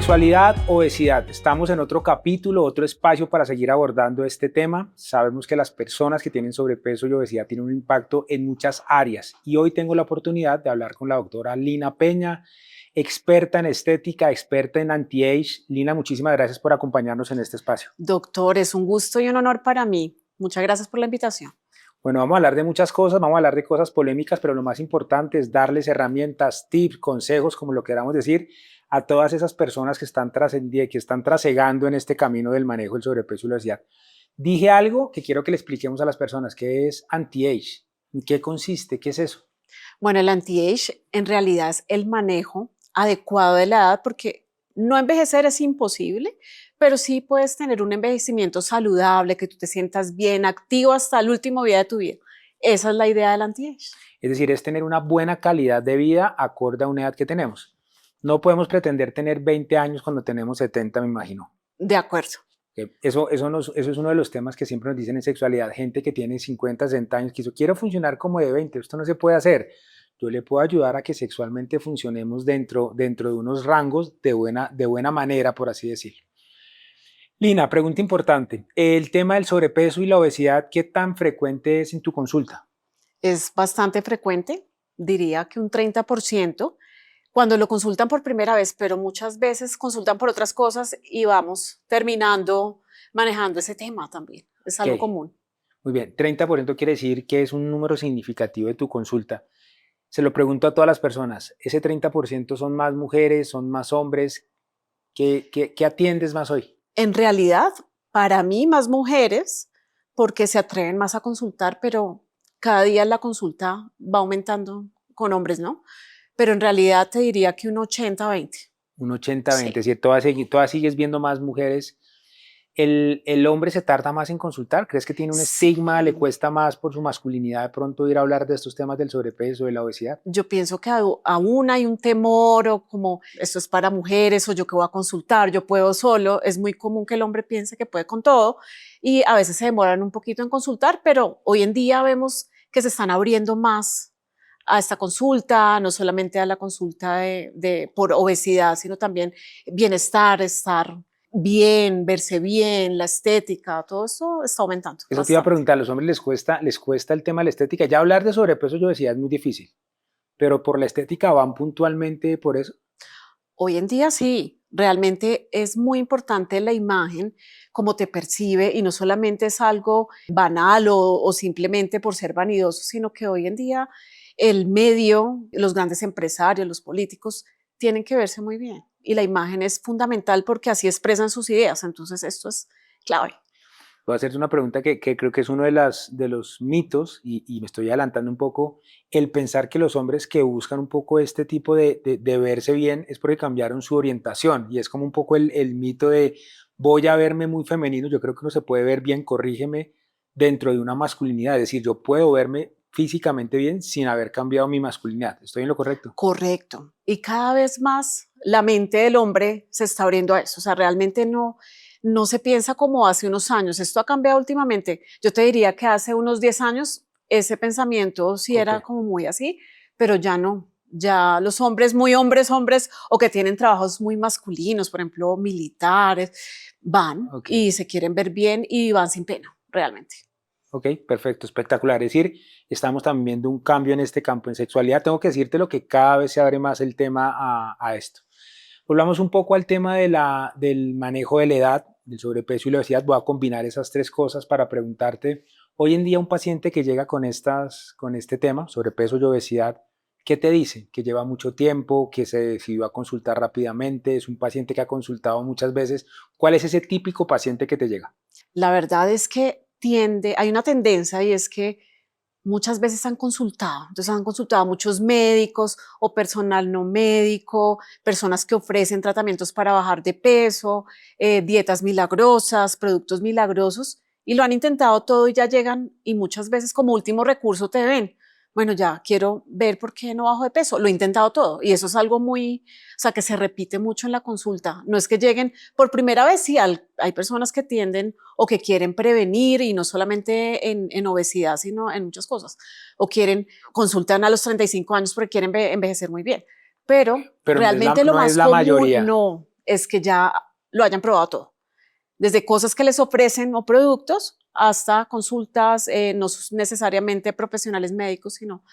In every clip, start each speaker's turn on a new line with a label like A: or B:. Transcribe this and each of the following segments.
A: Sexualidad, obesidad. Estamos en otro capítulo, otro espacio para seguir abordando este tema. Sabemos que las personas que tienen sobrepeso y obesidad tienen un impacto en muchas áreas y hoy tengo la oportunidad de hablar con la doctora Lina Peña, experta en estética, experta en anti-age. Lina, muchísimas gracias por acompañarnos en este espacio.
B: Doctor, es un gusto y un honor para mí. Muchas gracias por la invitación.
A: Bueno, vamos a hablar de muchas cosas, vamos a hablar de cosas polémicas, pero lo más importante es darles herramientas, tips, consejos, como lo queramos decir, a todas esas personas que están trasegando en este camino del manejo del sobrepeso y la obesidad. Dije algo que quiero que le expliquemos a las personas, ¿qué es anti-age? ¿En qué consiste? ¿Qué es eso?
B: Bueno, el anti-age en realidad es el manejo adecuado de la edad, porque no envejecer es imposible, pero sí puedes tener un envejecimiento saludable, que tú te sientas bien, activo hasta el último día de tu vida. Esa es la idea del anti-age.
A: Es decir, es tener una buena calidad de vida acorde a una edad que tenemos. No podemos pretender tener 20 años cuando tenemos 70, me imagino.
B: De acuerdo.
A: Eso es uno de los temas que siempre nos dicen en sexualidad. Gente que tiene 50, 60 años, que dice, quiero funcionar como de 20, esto no se puede hacer. Yo le puedo ayudar a que sexualmente funcionemos dentro de unos rangos de buena manera, por así decirlo. Lina, pregunta importante. El tema del sobrepeso y la obesidad, ¿qué tan frecuente es en tu consulta?
B: Es bastante frecuente, diría que un 30%, cuando lo consultan por primera vez, pero muchas veces consultan por otras cosas y vamos terminando manejando ese tema también. Es algo común.
A: Muy bien, 30% quiere decir que es un número significativo de tu consulta. Se lo pregunto a todas las personas, ¿ese 30% son más mujeres, son más hombres? ¿Qué atiendes más hoy?
B: En realidad, para mí, más mujeres, porque se atreven más a consultar, pero cada día la consulta va aumentando con hombres, ¿no? Pero en realidad te diría que un 80-20.
A: Un 80-20,
B: Sí.
A: es decir, todas sigues viendo más mujeres. ¿El hombre se tarda más en consultar? ¿Crees que tiene un estigma,
B: Sí.
A: le cuesta más por su masculinidad de pronto ir a hablar de estos temas del sobrepeso, de la obesidad?
B: Yo pienso que aún hay un temor o como esto es para mujeres o yo que voy a consultar, yo puedo solo. Es muy común que el hombre piense que puede con todo y a veces se demoran un poquito en consultar, pero hoy en día vemos que se están abriendo más a esta consulta, no solamente a la consulta por obesidad, sino también bienestar, estar bien, verse bien, la estética, todo eso está aumentando.
A: Eso te iba a
B: Bastante.
A: preguntar, ¿a los hombres les cuesta el tema de la estética? Ya hablar de sobrepeso y obesidad es muy difícil, pero por la estética van puntualmente por eso.
B: Hoy en día sí, realmente es muy importante la imagen, cómo te percibe, y no solamente es algo banal o simplemente por ser vanidoso, sino que hoy en día el medio, los grandes empresarios, los políticos, tienen que verse muy bien. Y la imagen es fundamental porque así expresan sus ideas. Entonces esto es clave.
A: Voy a hacerte una pregunta que creo que es uno de los mitos, y me estoy adelantando un poco, el pensar que los hombres que buscan un poco este tipo de verse bien es porque cambiaron su orientación, y es como un poco el mito de voy a verme muy femenino. Yo creo que uno se puede ver bien, corrígeme, dentro de una masculinidad, es decir, yo puedo verme físicamente bien sin haber cambiado mi masculinidad. ¿Estoy en lo correcto?
B: Correcto. Y cada vez más la mente del hombre se está abriendo a eso. O sea, realmente no se piensa como hace unos años. Esto ha cambiado últimamente. Yo te diría que hace unos 10 años ese pensamiento sí era como muy así, pero ya no. Ya los hombres, muy hombres, o que tienen trabajos muy masculinos, por ejemplo, militares, van y se quieren ver bien y van sin pena, realmente.
A: Ok, perfecto, espectacular. Es decir, estamos también viendo un cambio en este campo. En sexualidad tengo que decirte lo que cada vez se abre más el tema a esto. Volvamos un poco al tema del manejo de la edad, del sobrepeso y la obesidad. Voy a combinar esas tres cosas para preguntarte, hoy en día un paciente que llega con este tema, sobrepeso y obesidad, ¿qué te dice? Que lleva mucho tiempo, que se decidió a consultar rápidamente, es un paciente que ha consultado muchas veces. ¿Cuál es ese típico paciente que te llega?
B: La verdad es que hay una tendencia y es que muchas veces entonces han consultado a muchos médicos o personal no médico, personas que ofrecen tratamientos para bajar de peso, dietas milagrosas, productos milagrosos, y lo han intentado todo y ya llegan y muchas veces como último recurso te ven. Bueno, ya quiero ver por qué no bajo de peso. Lo he intentado todo y eso es algo o sea, que se repite mucho en la consulta. No es que lleguen por primera vez, sí, hay personas que tienden o que quieren prevenir y no solamente en obesidad, sino en muchas cosas. O consultan a los 35 años porque quieren envejecer muy bien. Pero
A: Pero
B: realmente lo
A: no es
B: más
A: la
B: común,
A: mayoría.
B: es que ya lo hayan probado todo. Desde cosas que les ofrecen o productos hasta consultas, no necesariamente profesionales médicos, sino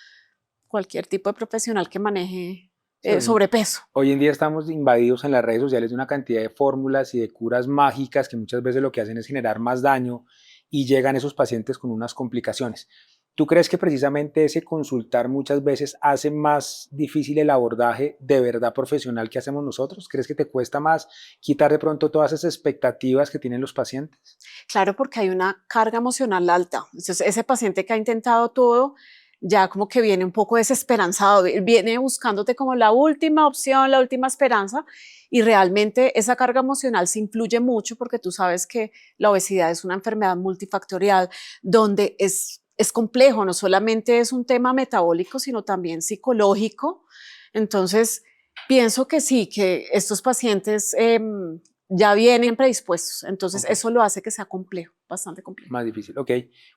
B: cualquier tipo de profesional que maneje
A: Sí,
B: sobrepeso.
A: hoy en día estamos invadidos en las redes sociales de una cantidad de fórmulas y de curas mágicas que muchas veces lo que hacen es generar más daño y llegan esos pacientes con unas complicaciones. ¿Tú crees que precisamente ese consultar muchas veces hace más difícil el abordaje de verdad profesional que hacemos nosotros? ¿Crees que te cuesta más quitar de pronto todas esas expectativas que tienen los pacientes?
B: Claro, porque hay una carga emocional alta. Entonces, ese paciente que ha intentado todo, ya como que viene un poco desesperanzado, viene buscándote como la última opción, la última esperanza, y realmente esa carga emocional se influye mucho porque tú sabes que la obesidad es una enfermedad multifactorial donde es complejo, no solamente es un tema metabólico, sino también psicológico. Entonces, pienso que sí, que estos pacientes ya vienen predispuestos, entonces
A: Ok.
B: eso lo hace que sea complejo, bastante complejo.
A: Más difícil, ok.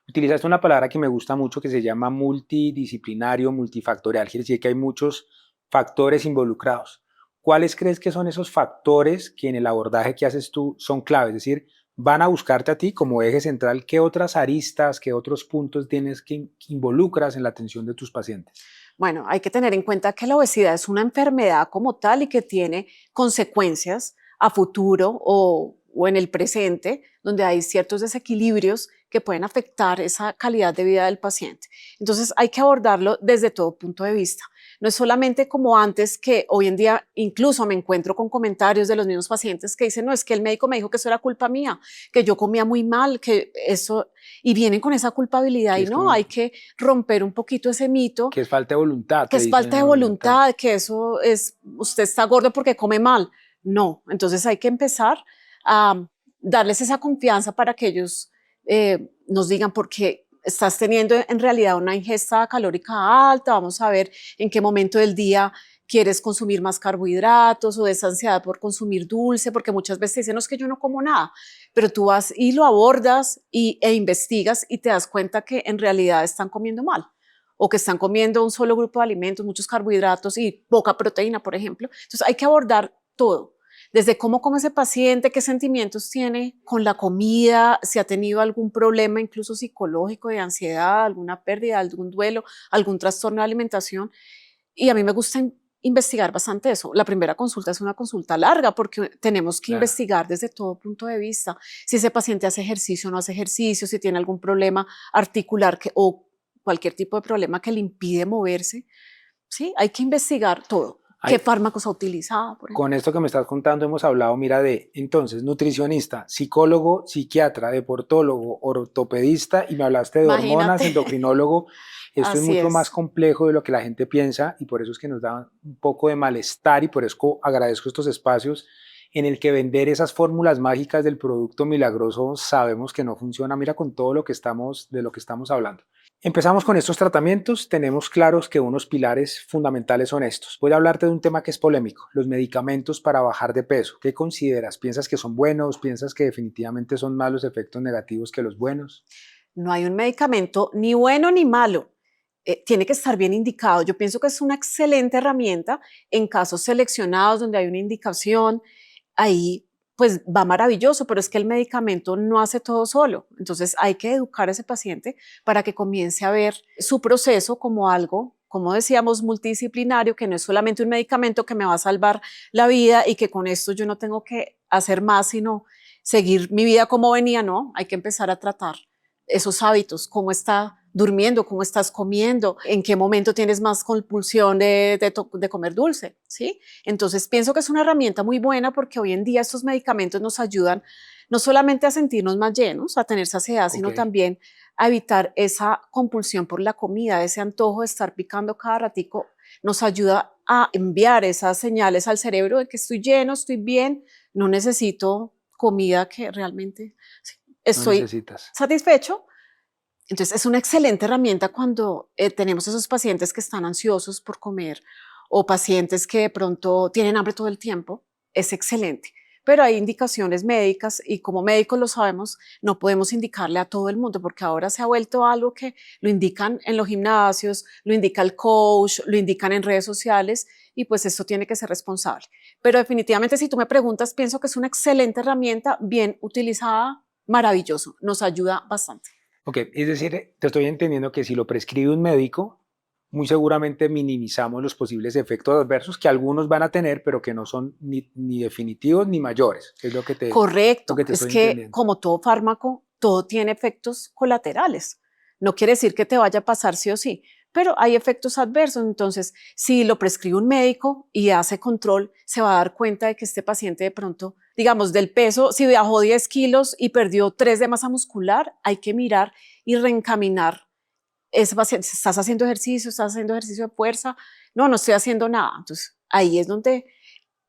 A: Utilizaste una palabra que me gusta mucho que se llama multidisciplinario, multifactorial. Quiere decir que hay muchos factores involucrados. ¿Cuáles crees que son esos factores que en el abordaje que haces tú son claves? Es decir, van a buscarte a ti como eje central. ¿Qué otras aristas, qué otros puntos tienes que involucras en la atención de tus pacientes?
B: Bueno, hay que tener en cuenta que la obesidad es una enfermedad como tal y que tiene consecuencias a futuro o en el presente, donde hay ciertos desequilibrios que pueden afectar esa calidad de vida del paciente. Entonces hay que abordarlo desde todo punto de vista. No es solamente como antes, que hoy en día incluso me encuentro con comentarios de los mismos pacientes que dicen, no, es que el médico me dijo que eso era culpa mía, que yo comía muy mal, que eso, y vienen con esa culpabilidad
A: Que
B: y
A: es
B: no,
A: como,
B: hay que romper un poquito ese mito,
A: que es falta de voluntad,
B: que
A: te
B: es
A: dicen
B: falta de
A: oriental.
B: voluntad, que eso es, usted está gordo porque come mal. No, entonces hay que empezar a darles esa confianza para que ellos nos digan por qué estás teniendo en realidad una ingesta calórica alta, vamos a ver en qué momento del día quieres consumir más carbohidratos o esa ansiedad por consumir dulce, porque muchas veces dicen, no, es que yo no como nada, pero tú vas y lo abordas e investigas y te das cuenta que en realidad están comiendo mal o que están comiendo un solo grupo de alimentos, muchos carbohidratos y poca proteína, por ejemplo. Entonces hay que abordar todo, desde cómo come ese paciente, qué sentimientos tiene con la comida, si ha tenido algún problema incluso psicológico de ansiedad, alguna pérdida, algún duelo, algún trastorno de alimentación. Y a mí me gusta investigar bastante eso. La primera consulta es una consulta larga porque tenemos que
A: Claro.
B: investigar desde todo punto de vista. Si ese paciente hace ejercicio o no hace ejercicio, si tiene algún problema articular o cualquier tipo de problema que le impide moverse. Sí, hay que investigar todo. ¿Qué
A: Hay,
B: fármacos ha utilizado, por ejemplo?
A: Con esto que me estás contando hemos hablado, mira, de entonces nutricionista, psicólogo, psiquiatra, deportólogo, ortopedista y me hablaste de hormonas,
B: Imagínate.
A: endocrinólogo. Esto es
B: Así
A: mucho más
B: es.
A: complejo de lo que la gente piensa y por eso es que nos da un poco de malestar y por eso agradezco estos espacios en el que vender esas fórmulas mágicas del producto milagroso sabemos que no funciona. Mira con todo lo que de lo que estamos hablando. Empezamos con estos tratamientos, tenemos claros que unos pilares fundamentales son estos. Voy a hablarte de un tema que es polémico, los medicamentos para bajar de peso. ¿Qué consideras? ¿Piensas que son buenos? ¿Piensas que definitivamente son más los efectos negativos que los buenos?
B: No hay un medicamento ni bueno ni malo. Tiene que estar bien indicado. Yo pienso que es una excelente herramienta en casos seleccionados donde hay una indicación. Ahí pues va maravilloso, pero es que el medicamento no hace todo solo. Entonces hay que educar a ese paciente para que comience a ver su proceso como algo, como decíamos, multidisciplinario, que no es solamente un medicamento que me va a salvar la vida y que con esto yo no tengo que hacer más, sino seguir mi vida como venía. No, hay que empezar a tratar esos hábitos, cómo está durmiendo, cómo estás comiendo, en qué momento tienes más compulsión de comer dulce, ¿sí? Entonces pienso que es una herramienta muy buena porque hoy en día estos medicamentos nos ayudan no solamente a sentirnos más llenos, a tener saciedad,
A: Ok.
B: sino también a evitar esa compulsión por la comida, ese antojo de estar picando cada ratico, nos ayuda a enviar esas señales al cerebro de que estoy lleno, estoy bien, no necesito comida, que realmente sí,
A: No
B: estoy
A: necesitas.
B: satisfecho. Entonces es una excelente herramienta cuando tenemos esos pacientes que están ansiosos por comer o pacientes que de pronto tienen hambre todo el tiempo. Es excelente. Pero hay indicaciones médicas y como médicos lo sabemos, no podemos indicarle a todo el mundo porque ahora se ha vuelto algo que lo indican en los gimnasios, lo indica el coach, lo indican en redes sociales y pues esto tiene que ser responsable. Pero definitivamente si tú me preguntas, pienso que es una excelente herramienta, bien utilizada, maravilloso, nos ayuda bastante.
A: Ok, es decir, te estoy entendiendo que si lo prescribe un médico, muy seguramente minimizamos los posibles efectos adversos que algunos van a tener, pero que no son ni definitivos ni mayores, que es lo
B: Correcto,
A: que te
B: es
A: estoy
B: que
A: entendiendo.
B: como todo fármaco, todo tiene efectos colaterales. No quiere decir que te vaya a pasar sí o sí, pero hay efectos adversos. Entonces, si lo prescribe un médico y hace control, se va a dar cuenta de que este paciente de pronto, digamos, del peso, si bajó 10 kilos y perdió 3 de masa muscular, hay que mirar y reencaminar ese paciente. Estás haciendo ejercicio de fuerza, no, no estoy haciendo nada. Entonces, ahí es donde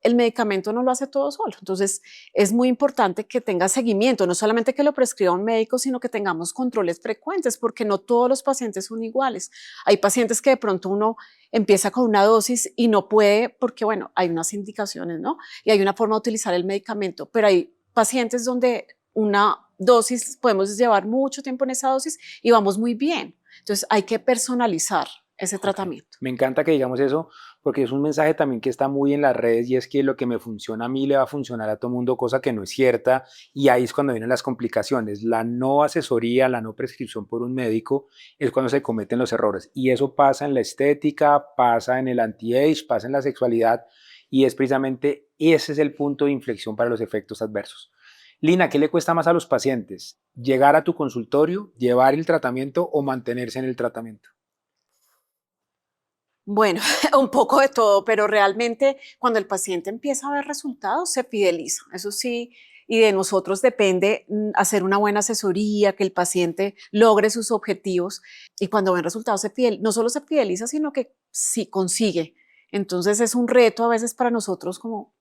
B: el medicamento no lo hace todo solo. Entonces, es muy importante que tenga seguimiento, no solamente que lo prescriba un médico, sino que tengamos controles frecuentes, porque no todos los pacientes son iguales. Hay pacientes que de pronto uno empieza con una dosis y no puede, porque bueno, hay unas indicaciones, ¿no? Y hay una forma de utilizar el medicamento, pero hay pacientes donde una dosis, podemos llevar mucho tiempo en esa dosis y vamos muy bien. Entonces, hay que personalizar ese
A: Ok,
B: tratamiento.
A: me encanta que digamos eso, porque es un mensaje también que está muy en las redes y es que lo que me funciona a mí le va a funcionar a todo mundo, cosa que no es cierta, y ahí es cuando vienen las complicaciones. La no asesoría, la no prescripción por un médico es cuando se cometen los errores, y eso pasa en la estética, pasa en el anti-age, pasa en la sexualidad, y es precisamente ese es el punto de inflexión para los efectos adversos. Lina, ¿qué le cuesta más a los pacientes? ¿Llegar a tu consultorio, llevar el tratamiento o mantenerse en el tratamiento?
B: Bueno, un poco de todo, pero realmente cuando el paciente empieza a ver resultados, se fideliza. Eso sí, y de nosotros depende hacer una buena asesoría, que el paciente logre sus objetivos. Y cuando ven resultados, no solo se fideliza, sino que sí consigue. Entonces es un reto a veces para nosotros como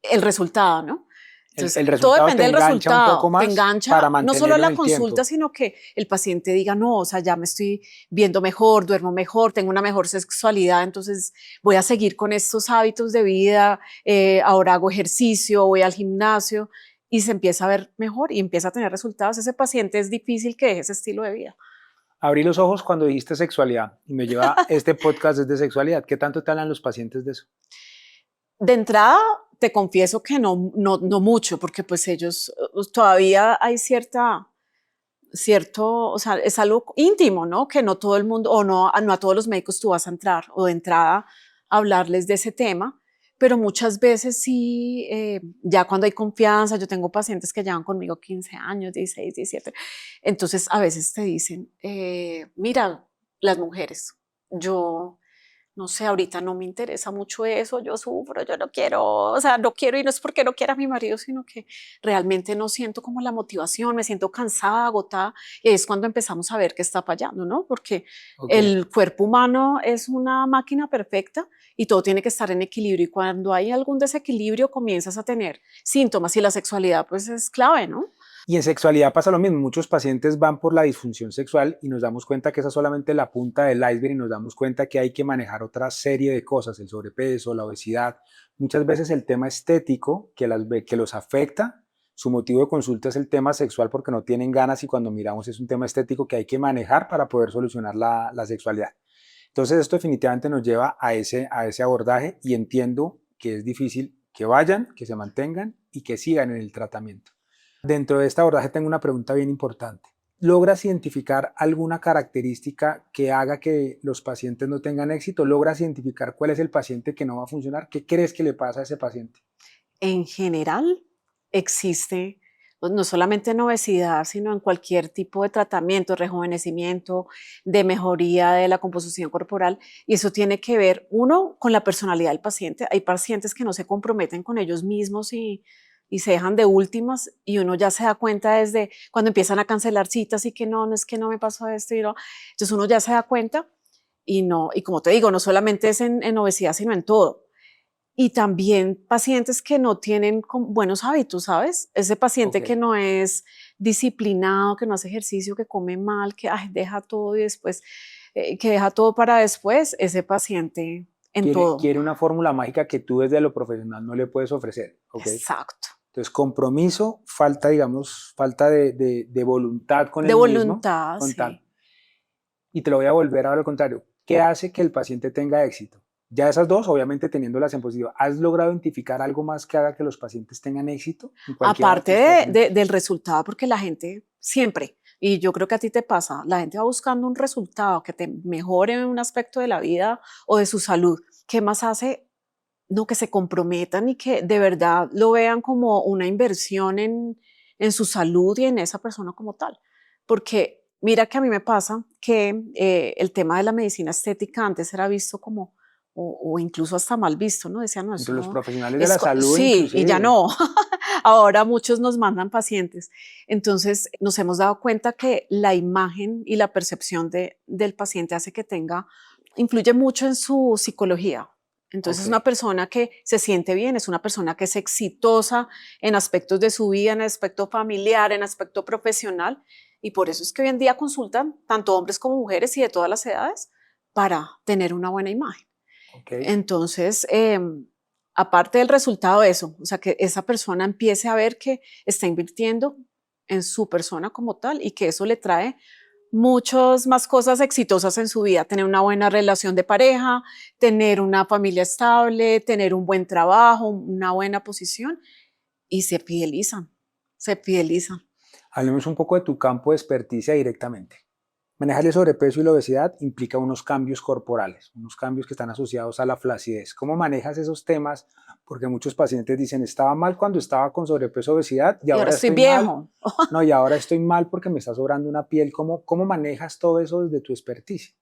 B: el resultado, ¿no? Entonces,
A: El
B: todo
A: resultado te
B: depende del
A: engancha un poco
B: resultado. Te
A: más para
B: engancha no solo
A: mantenerlo en
B: la
A: el
B: consulta,
A: tiempo.
B: sino que el paciente diga, no, o sea, ya me estoy viendo mejor, duermo mejor, tengo una mejor sexualidad, entonces voy a seguir con estos hábitos de vida, ahora hago ejercicio, voy al gimnasio y se empieza a ver mejor y empieza a tener resultados. Ese paciente es difícil que deje ese estilo de vida.
A: Abrí los ojos cuando dijiste sexualidad y me lleva este podcast desde sexualidad. ¿Qué tanto te hablan los pacientes de eso?
B: De entrada, te confieso que no mucho, porque pues ellos todavía hay cierto, o sea, es algo íntimo, ¿no? Que no todo el mundo, o no a todos los médicos tú vas a entrar, o de entrada hablarles de ese tema, pero muchas veces sí, ya cuando hay confianza, yo tengo pacientes que llevan conmigo 15 años, 16, 17, entonces a veces te dicen, mira, las mujeres, yo no sé, ahorita no me interesa mucho eso, yo sufro, yo no quiero, o sea, no quiero y no es porque no quiera a mi marido, sino que realmente no siento como la motivación, me siento cansada, agotada, y ahí es cuando empezamos a ver qué está fallando, ¿no? Porque
A: Ok.
B: el cuerpo humano es una máquina perfecta y todo tiene que estar en equilibrio y cuando hay algún desequilibrio comienzas a tener síntomas y la sexualidad pues es clave, ¿no?
A: Y en sexualidad pasa lo mismo. Muchos pacientes van por la disfunción sexual y nos damos cuenta que esa es solamente la punta del iceberg y nos damos cuenta que hay que manejar otra serie de cosas, el sobrepeso, la obesidad. Muchas veces el tema estético que los afecta, su motivo de consulta es el tema sexual porque no tienen ganas y cuando miramos es un tema estético que hay que manejar para poder solucionar la sexualidad. Entonces esto definitivamente nos lleva a ese abordaje y entiendo que es difícil que vayan, que se mantengan y que sigan en el tratamiento. Dentro de esta abordaje tengo una pregunta bien importante. ¿Logras identificar alguna característica que haga que los pacientes no tengan éxito? ¿Logras identificar cuál es el paciente que no va a funcionar? ¿Qué crees que le pasa a ese paciente?
B: En general existe, pues, no solamente en obesidad, sino en cualquier tipo de tratamiento, rejuvenecimiento, de mejoría de la composición corporal. Y eso tiene que ver, uno, con la personalidad del paciente. Hay pacientes que no se comprometen con ellos mismos y se dejan de últimas y uno ya se da cuenta desde cuando empiezan a cancelar citas y que no es que no me pasó esto y no. Entonces uno ya se da cuenta y no, y como te digo, no solamente es en obesidad, sino en todo. Y también pacientes que no tienen buenos hábitos, ¿sabes? Ese paciente que
A: Ok.
B: no es disciplinado, que no hace ejercicio, que come mal, que ay, deja todo y después, que deja todo para después, ese paciente en todo.
A: Quiere una fórmula mágica que tú desde lo profesional no le puedes ofrecer. Ok.
B: Exacto.
A: Entonces, compromiso, falta, digamos, falta de voluntad con
B: De
A: el mismo,
B: voluntad,
A: con tal.
B: sí.
A: Y te lo voy a volver ahora al contrario. ¿Qué hace que el paciente tenga éxito? Ya esas dos, obviamente teniéndolas en positivo. ¿Has logrado identificar algo más que haga que los pacientes tengan éxito en cualquiera de
B: Aparte
A: tus tratamientos?
B: del resultado, porque la gente siempre, y yo creo que a ti te pasa, la gente va buscando un resultado que te mejore un aspecto de la vida o de su salud. ¿Qué más hace? No, que se comprometan y que de verdad lo vean como una inversión en su salud y en esa persona como tal. Porque mira que a mí me pasa que el tema de la medicina estética antes era visto como, o incluso hasta mal visto, ¿no? Decían, no,
A: Entre los
B: eso
A: profesionales de la salud,
B: sí, y ya
A: inclusive.
B: no. Ahora muchos nos mandan pacientes. Entonces nos hemos dado cuenta que la imagen y la percepción del paciente hace que influye mucho en su psicología. Entonces
A: Ok.
B: es una persona que se siente bien, es una persona que es exitosa en aspectos de su vida, en aspecto familiar, en aspecto profesional. Y por eso es que hoy en día consultan tanto hombres como mujeres y de todas las edades para tener una buena imagen.
A: Ok.
B: Entonces, aparte del resultado de eso, o sea, que esa persona empiece a ver que está invirtiendo en su persona como tal y que eso le trae muchas más cosas exitosas en su vida, tener una buena relación de pareja, tener una familia estable, tener un buen trabajo, una buena posición y se fidelizan, se fidelizan.
A: Hablemos un poco de tu campo de experticia directamente. Manejar el sobrepeso y la obesidad implica unos cambios corporales, unos cambios que están asociados a la flacidez. ¿Cómo manejas esos temas? Porque muchos pacientes dicen, estaba mal cuando estaba con sobrepeso o obesidad y
B: Y ahora
A: ahora
B: estoy
A: estoy mal.
B: viejo.
A: No, y ahora estoy mal porque me está sobrando una piel. ¿Cómo manejas todo eso desde tu experticia?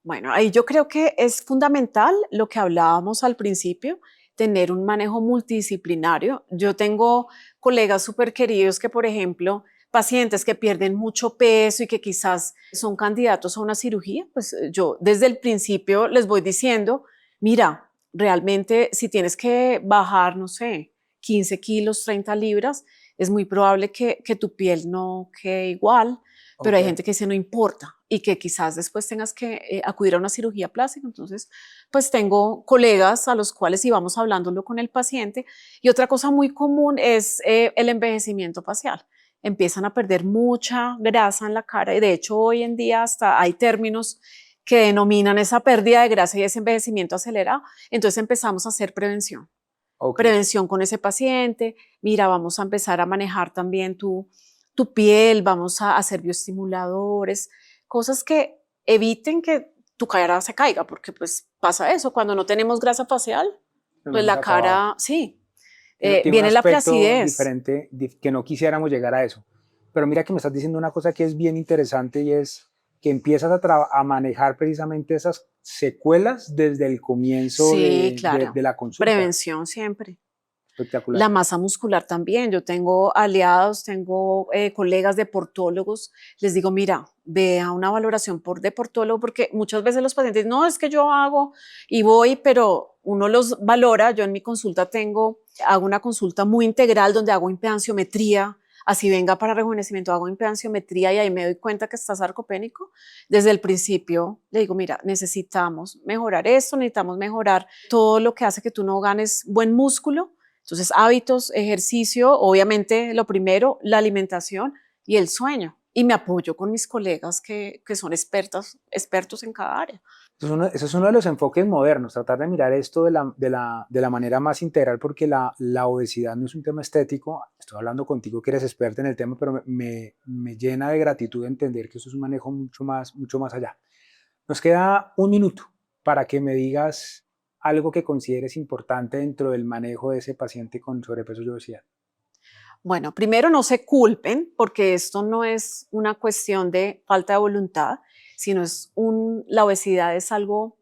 B: Bueno, ahí yo creo que es fundamental lo que hablábamos al principio, tener un manejo multidisciplinario. Yo tengo colegas súper queridos que, por ejemplo, pacientes que pierden mucho peso y que quizás son candidatos a una cirugía, pues yo desde el principio les voy diciendo, mira, realmente si tienes que bajar, no sé, 15 kilos, 30 libras, es muy probable que tu piel no quede igual, pero
A: Ok,
B: hay gente que dice no importa y que quizás después tengas que acudir a una cirugía plástica. Entonces, pues tengo colegas a los cuales íbamos hablándolo con el paciente. Y otra cosa muy común es el envejecimiento facial. Empiezan a perder mucha grasa en la cara y de hecho hoy en día hasta hay términos que denominan esa pérdida de grasa y ese envejecimiento acelerado. Entonces empezamos a hacer prevención.
A: ok.
B: Prevención con ese paciente. Mira, vamos a empezar a manejar también tu piel, vamos a hacer bioestimuladores, cosas que eviten que tu cara se caiga, porque pues pasa eso, cuando no tenemos grasa facial,
A: Nos
B: pues
A: hemos
B: la
A: acabado.
B: cara, sí,
A: Tiene un
B: viene la
A: aspecto
B: flacidez.
A: diferente que no quisiéramos llegar a eso. Pero mira que me estás diciendo una cosa que es bien interesante y es que empiezas a manejar precisamente esas secuelas desde el comienzo
B: Sí, claro,
A: de la consulta.
B: prevención siempre.
A: Espectacular.
B: La masa muscular también. Yo tengo aliados, tengo colegas deportólogos. Les digo, mira, ve a una valoración por deportólogo, porque muchas veces los pacientes, no, es que yo hago y voy, pero uno los valora. Yo en mi consulta hago una consulta muy integral donde hago impedanciometría. Así venga para rejuvenecimiento, hago impedanciometría y ahí me doy cuenta que está sarcopénico. Desde el principio le digo, mira, necesitamos mejorar esto, necesitamos mejorar todo lo que hace que tú no ganes buen músculo. Entonces, hábitos, ejercicio, obviamente lo primero, la alimentación y el sueño. Y me apoyo con mis colegas que son expertos en cada área.
A: Eso es uno de los enfoques modernos, tratar de mirar esto de la manera más integral, porque la obesidad no es un tema estético. Estoy hablando contigo que eres experta en el tema, pero me llena de gratitud entender que eso es un manejo mucho más allá. Nos queda un minuto para que me digas algo que consideres importante dentro del manejo de ese paciente con sobrepeso y obesidad.
B: Bueno, primero no se culpen porque esto no es una cuestión de falta de voluntad, sino la obesidad es algo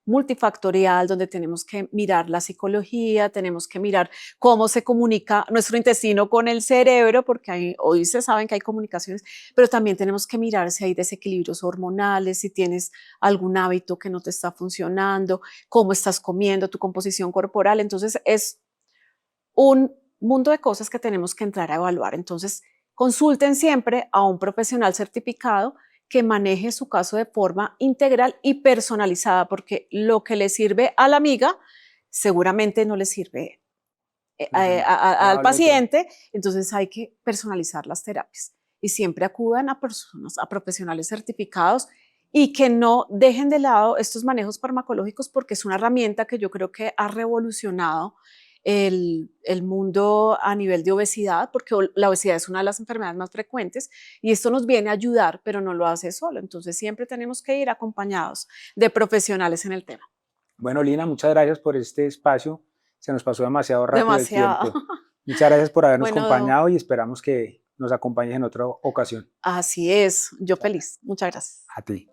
B: multifactorial donde tenemos que mirar la psicología, tenemos que mirar cómo se comunica nuestro intestino con el cerebro, porque hoy se saben que hay comunicaciones, pero también tenemos que mirar si hay desequilibrios hormonales, si tienes algún hábito que no te está funcionando, cómo estás comiendo, tu composición corporal. Entonces es un mundo de cosas que tenemos que entrar a evaluar. Entonces, consulten siempre a un profesional certificado que maneje su caso de forma integral y personalizada, porque lo que le sirve a la amiga seguramente no le sirve al
A: Al otro.
B: paciente, entonces hay que personalizar las terapias y siempre acudan a personas, a profesionales certificados y que no dejen de lado estos manejos farmacológicos porque es una herramienta que yo creo que ha revolucionado el mundo a nivel de obesidad, porque la obesidad es una de las enfermedades más frecuentes y esto nos viene a ayudar, pero no lo hace solo. Entonces siempre tenemos que ir acompañados de profesionales en el tema.
A: Bueno, Lina, muchas gracias por este espacio. Se nos pasó demasiado rápido el
B: Demasiado.
A: tiempo. Muchas gracias por habernos
B: Bueno,
A: acompañado y esperamos que nos acompañes en otra ocasión.
B: así es. Yo feliz. Muchas gracias.
A: A ti.